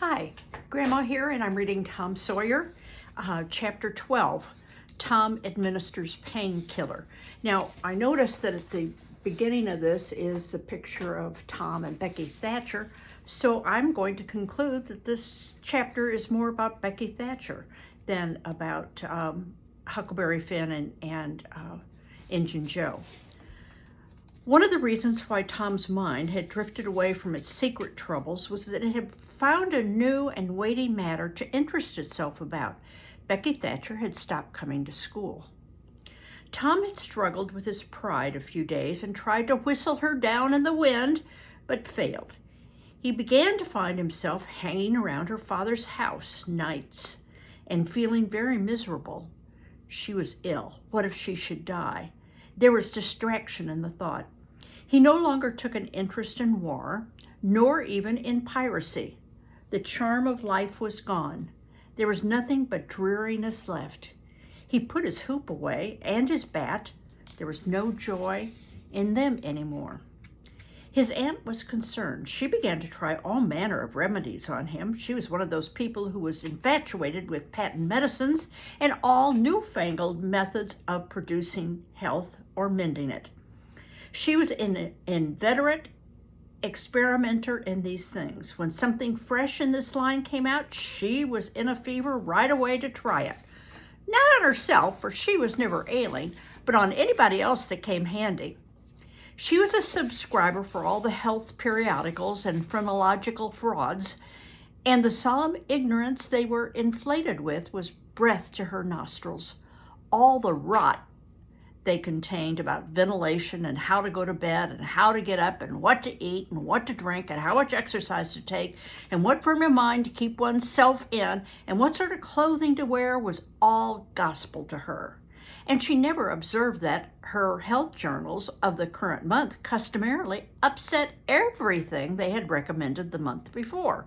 Hi, Grandma here, and I'm reading Tom Sawyer, Chapter 12, Tom Administers Pain-Killer. Now, I noticed that at the beginning of this is the picture of Tom and Becky Thatcher, so I'm going to conclude that this chapter is more about Becky Thatcher than about Huckleberry Finn and Injun Joe. One of the reasons why Tom's mind had drifted away from its secret troubles was that it had found a new and weighty matter to interest itself about. Becky Thatcher had stopped coming to school. Tom had struggled with his pride a few days and tried to whistle her down in the wind, but failed. He began to find himself hanging around her father's house nights and feeling very miserable. She was ill. What if she should die? There was distraction in the thought. He no longer took an interest in war, nor even in piracy. The charm of life was gone. There was nothing but dreariness left. He put his hoop away and his bat. There was no joy in them anymore. His aunt was concerned. She began to try all manner of remedies on him. She was one of those people who was infatuated with patent medicines and all newfangled methods of producing health or mending it. She was an inveterate experimenter in these things. When something fresh in this line came out, she was in a fever right away to try it. Not on herself, for she was never ailing, but on anybody else that came handy. She was a subscriber for all the health periodicals and phrenological frauds, and the solemn ignorance they were inflated with was breath to her nostrils. All the rot they contained about ventilation and how to go to bed and how to get up and what to eat and what to drink and how much exercise to take and what frame of mind to keep oneself in and what sort of clothing to wear was all gospel to her. And she never observed that her health journals of the current month customarily upset everything they had recommended the month before.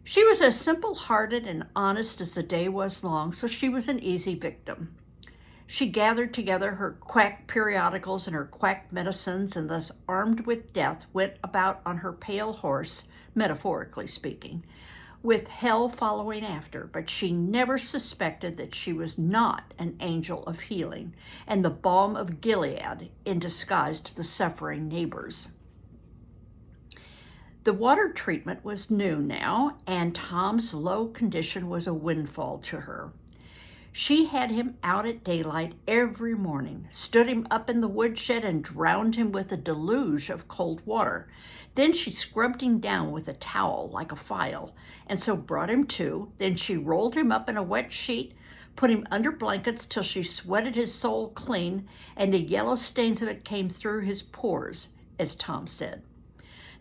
She was as simple-hearted and honest as the day was long, so she was an easy victim. She gathered together her quack periodicals and her quack medicines, and thus armed with death went about on her pale horse, metaphorically speaking, with hell following after, but she never suspected that she was not an angel of healing and the balm of Gilead in disguise to the suffering neighbors. The water treatment was new now, and Tom's low condition was a windfall to her. She had him out at daylight every morning, stood him up in the woodshed and drowned him with a deluge of cold water. Then she scrubbed him down with a towel like a file, and so brought him to. Then she rolled him up in a wet sheet, put him under blankets till she sweated his soul clean, and the yellow stains of it came through his pores, as Tom said.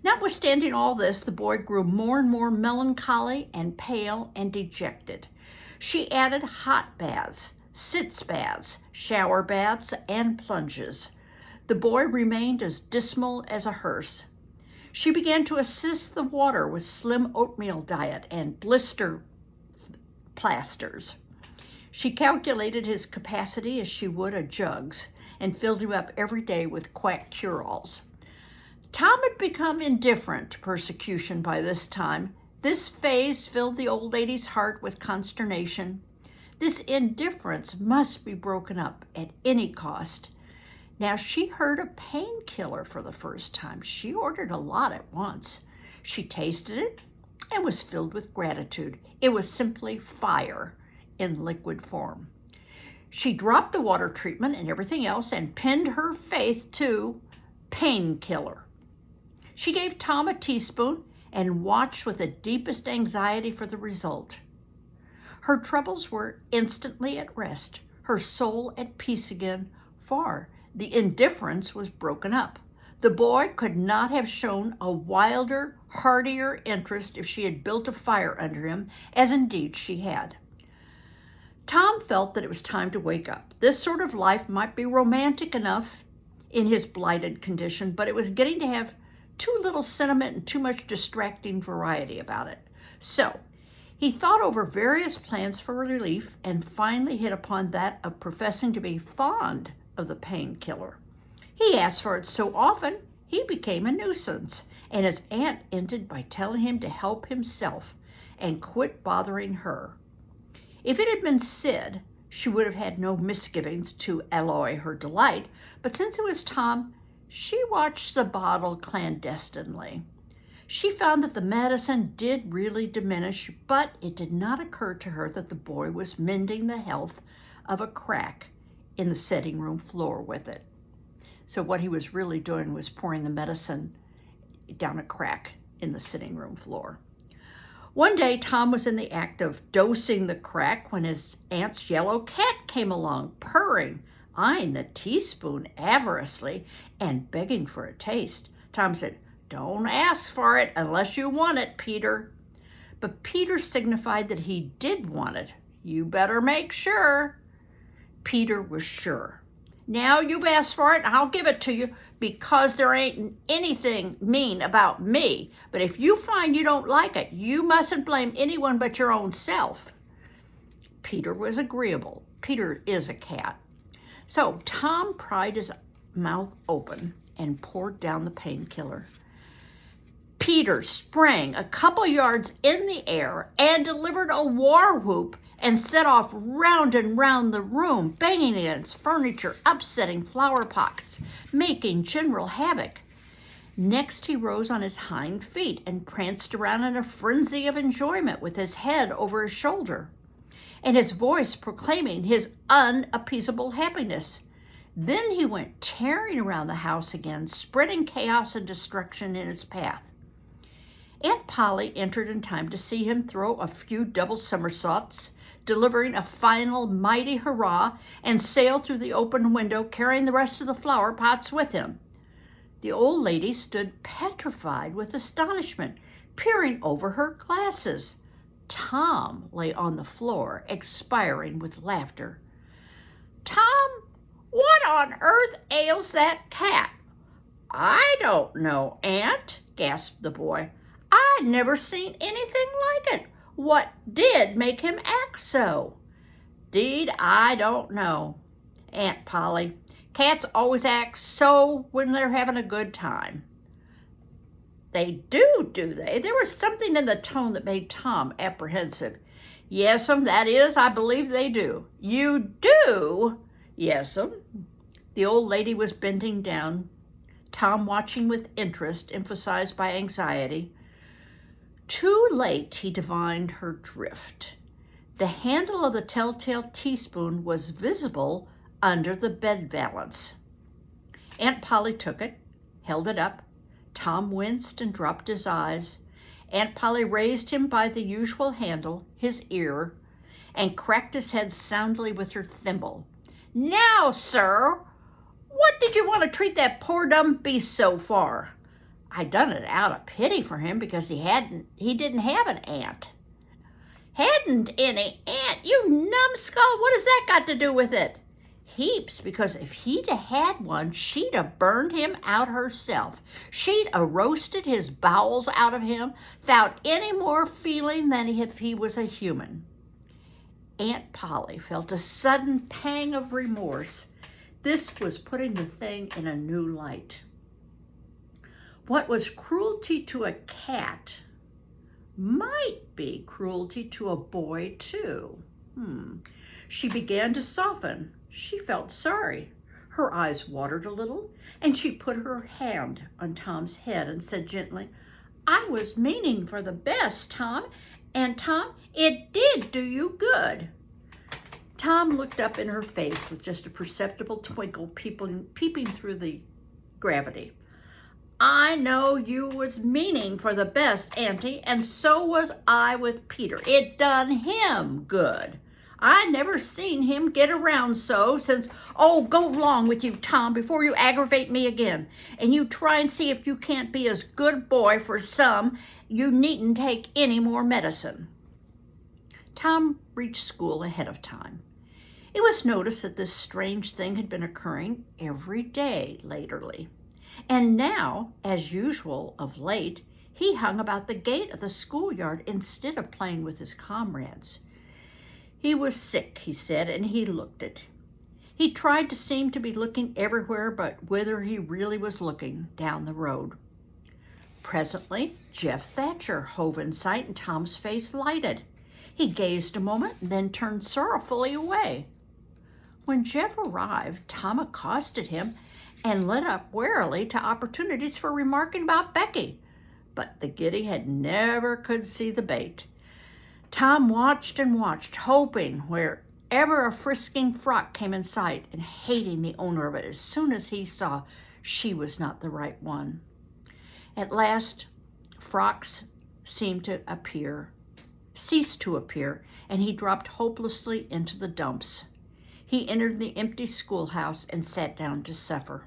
Notwithstanding all this, the boy grew more and more melancholy and pale and dejected. She added hot baths, sitz baths, shower baths, and plunges. The boy remained as dismal as a hearse. She began to assist the water with slim oatmeal diet and blister plasters. She calculated his capacity as she would a jug's and filled him up every day with quack cure-alls. Tom had become indifferent to persecution by this time. This phase filled the old lady's heart with consternation. This indifference must be broken up at any cost. Now she heard of painkiller for the first time. She ordered a lot at once. She tasted it and was filled with gratitude. It was simply fire in liquid form. She dropped the water treatment and everything else and pinned her faith to painkiller. She gave Tom a teaspoon and watched with the deepest anxiety for the result. Her troubles were instantly at rest, her soul at peace again, for the indifference was broken up. The boy could not have shown a wilder, heartier interest if she had built a fire under him, as indeed she had. Tom felt that it was time to wake up. This sort of life might be romantic enough in his blighted condition, but it was getting to have too little sentiment and too much distracting variety about it. So he thought over various plans for relief and finally hit upon that of professing to be fond of the painkiller. He asked for it so often he became a nuisance, and his aunt ended by telling him to help himself. and quit bothering her. If it had been Sid, she would have had no misgivings to alloy her delight, but since it was Tom, she watched the bottle clandestinely. She found that the medicine did really diminish, but it did not occur to her that the boy was mending the health of a crack in the sitting room floor with it. So what he was really doing was pouring the medicine down a crack in the sitting room floor. One day, Tom was in the act of dosing the crack when his aunt's yellow cat came along, purring, eyeing the teaspoon avaricously, and begging for a taste. Tom said, "Don't ask for it unless you want it, Peter." But Peter signified that he did want it. "You better make sure." Peter was sure. "Now you've asked for it, I'll give it to you, because there ain't anything mean about me. But if you find you don't like it, you mustn't blame anyone but your own self." Peter was agreeable. Peter is a cat. So Tom pried his mouth open and poured down the painkiller. Peter sprang a couple yards in the air and delivered a war whoop and set off round and round the room, banging against furniture, upsetting flower pots, making general havoc. Next, he rose on his hind feet and pranced around in a frenzy of enjoyment with his head over his shoulder, and his voice proclaiming his unappeasable happiness. Then he went tearing around the house again, spreading chaos and destruction in his path. Aunt Polly entered in time to see him throw a few double somersaults, delivering a final mighty hurrah, and sail through the open window, carrying the rest of the flower pots with him. The old lady stood petrified with astonishment, peering over her glasses. Tom lay on the floor, expiring with laughter. "Tom, what on earth ails that cat?" "I don't know, Aunt," gasped the boy. "I never seen anything like it. What did make him act so?" "'Deed, I don't know, Aunt Polly. Cats always act so when they're having a good time." "They do they?" There was something in the tone that made Tom apprehensive. "Yes'm, that is, I believe they do." "You do?" "Yes'm." The old lady was bending down, Tom watching with interest, emphasized by anxiety. Too late he divined her drift. The handle of the telltale teaspoon was visible under the bed valance. Aunt Polly took it, held it up. Tom winced and dropped his eyes. Aunt Polly raised him by the usual handle, his ear, and cracked his head soundly with her thimble. "Now, sir, what did you want to treat that poor dumb beast so for?" "I done it out of pity for him because he didn't have an aunt." "Hadn't any aunt, you numbskull? What has that got to do with it?" "Heaps, because if he'd had one, she'd have burned him out herself. She'd have roasted his bowels out of him without any more feeling than if he was a human." Aunt Polly felt a sudden pang of remorse. This was putting the thing in a new light. What was cruelty to a cat might be cruelty to a boy, too. She began to soften. She felt sorry. Her eyes watered a little, and she put her hand on Tom's head and said gently, "I was meaning for the best, Tom, and Tom, it did do you good." Tom looked up in her face with just a perceptible twinkle peeping through the gravity. "I know you was meaning for the best, Auntie, and so was I with Peter. It done him good. I never seen him get around so since—" "Oh, go along with you, Tom, before you aggravate me again. And you try and see if you can't be as good a boy for some. You needn't take any more medicine." Tom reached school ahead of time. It was noticed that this strange thing had been occurring every day latterly. And now, as usual of late, he hung about the gate of the schoolyard instead of playing with his comrades. He was sick, he said, and he looked it. He tried to seem to be looking everywhere but whither he really was looking, down the road. Presently, Jeff Thatcher hove in sight, and Tom's face lighted. He gazed a moment and then turned sorrowfully away. When Jeff arrived, Tom accosted him and led up warily to opportunities for remarking about Becky, but the giddy had never could see the bait. Tom watched and watched, hoping wherever a frisking frock came in sight and hating the owner of it as soon as he saw she was not the right one. At last, frocks ceased to appear, and he dropped hopelessly into the dumps. He entered the empty schoolhouse and sat down to suffer.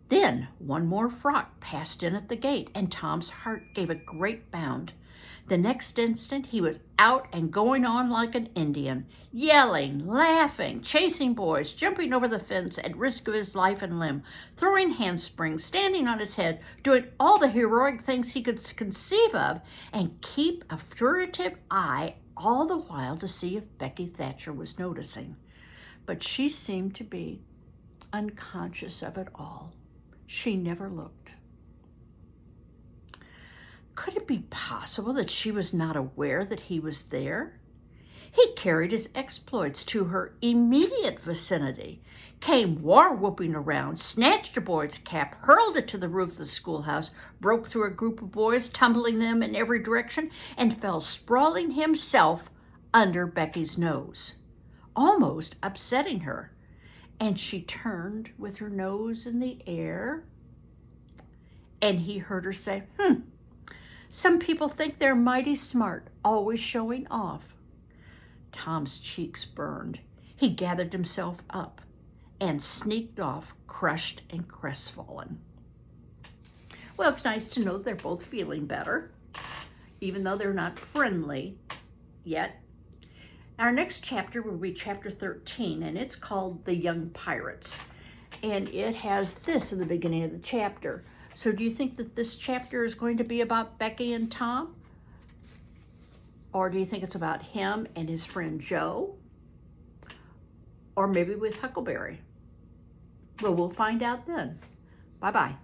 Then one more frock passed in at the gate, and Tom's heart gave a great bound. The next instant, he was out and going on like an Indian, yelling, laughing, chasing boys, jumping over the fence at risk of his life and limb, throwing handsprings, standing on his head, doing all the heroic things he could conceive of, and keep a furtive eye all the while to see if Becky Thatcher was noticing. But she seemed to be unconscious of it all. She never looked. Could it be possible that she was not aware that he was there? He carried his exploits to her immediate vicinity, came war-whooping around, snatched a boy's cap, hurled it to the roof of the schoolhouse, broke through a group of boys, tumbling them in every direction, and fell sprawling himself under Becky's nose, almost upsetting her. And she turned with her nose in the air, and he heard her say, "Some people think they're mighty smart, always showing off." Tom's cheeks burned. He gathered himself up and sneaked off, crushed and crestfallen. Well, it's nice to know they're both feeling better, even though they're not friendly yet. Our next chapter will be chapter 13, and it's called The Young Pirates. And it has this in the beginning of the chapter. So do you think that this chapter is going to be about Becky and Tom? Or do you think it's about him and his friend Joe? Or maybe with Huckleberry? Well, we'll find out then. Bye-bye.